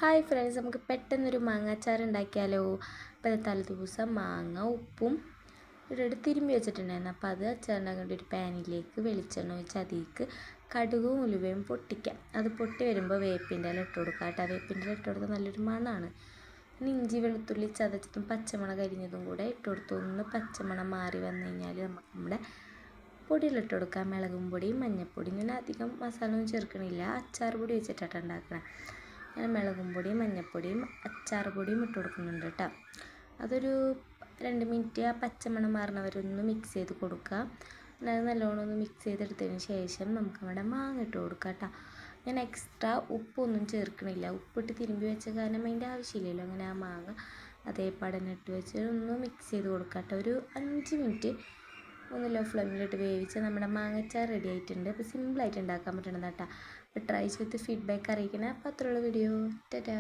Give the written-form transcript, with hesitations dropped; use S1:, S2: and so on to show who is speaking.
S1: Hi friends, നമുക്ക് പെട്ടെന്നൊരു മാങ്ങാച്ചാർ ഉണ്ടാക്കിയാലോ. അപ്പോൾ തലേദിവസം മാങ്ങ ഉപ്പും ഇട്ടിട്ട് തിരുമ്പി വെച്ചിട്ടുണ്ടായിരുന്നു. അപ്പോൾ അത് അച്ചാറുണ്ടാക്കാൻ വേണ്ടി ഒരു പാനിലേക്ക് വെളിച്ചെണ്ണ ഒഴിച്ച് അതിലേക്ക് കടുകും ഉലുവയും പൊട്ടിക്കാം. അത് പൊട്ടി വരുമ്പോൾ വേപ്പിൻ്റെ ഇല ഇട്ട് കൊടുക്കുക കേട്ടോ. വേപ്പിൻ്റെ ഇല ഇട്ട് കൊടുത്താൽ നല്ലൊരു മണമാണ്. പിന്നെ ഇഞ്ചി വെളുത്തുള്ളി ചതച്ചതും പച്ചമുളക് അരിഞ്ഞതും കൂടെ ഇട്ട് കൊടുത്തു. ഒന്ന് പച്ചമണം മാറി വന്നു കഴിഞ്ഞാൽ നമുക്ക് നമ്മുടെ പൊടിയിലിട്ട് കൊടുക്കാം. മുളകും പൊടിയും മഞ്ഞൾപ്പൊടിയും. ഞാൻ അധികം മസാല ഒന്നും ചേർക്കണില്ല, അച്ചാർ പൊടി വെച്ചിട്ടാണ് ഉണ്ടാക്കണം. അങ്ങനെ മുളകും പൊടിയും മഞ്ഞൾപ്പൊടിയും അച്ചാർ പൊടിയും ഇട്ട് കൊടുക്കുന്നുണ്ട് കേട്ടോ. അതൊരു 2 മിനിറ്റ് ആ പച്ചമണം മാറണവരൊന്ന് മിക്സ് ചെയ്ത് കൊടുക്കുക. അത് നല്ലോണം ഒന്ന് മിക്സ് ചെയ്തെടുത്തതിന് ശേഷം നമുക്ക് നമ്മുടെ മാങ്ങ ഇട്ട് കൊടുക്കാം കേട്ടോ. ഞാൻ എക്സ്ട്രാ ഉപ്പൊന്നും ചേർക്കണില്ല, ഉപ്പിട്ട് തിരുമ്പി വെച്ച കാരണം അതിൻ്റെ ആവശ്യമില്ലല്ലോ. അങ്ങനെ ആ മാങ്ങ അതേപാടെ ഇട്ട് വെച്ച് ഒന്ന് മിക്സ് ചെയ്ത് കൊടുക്കാം കേട്ടോ. ഒരു 5 മിനിറ്റ് ഒന്ന് ലോ ഫ്ലെയിമിലിട്ട് വേവിച്ച് നമ്മുടെ മാങ്ങച്ചാർ റെഡി ആയിട്ടുണ്ട്. അപ്പോൾ സിമ്പിളായിട്ട് ഉണ്ടാക്കാൻ പറ്റണത് കേട്ടോ. അപ്പോൾ ട്രൈ ചെയ്ത് ഫീഡ്ബാക്ക് അറിയിക്കണേ. അപ്പോൾ അത്രയുള്ള വീഡിയോ. ടാറ്റാ.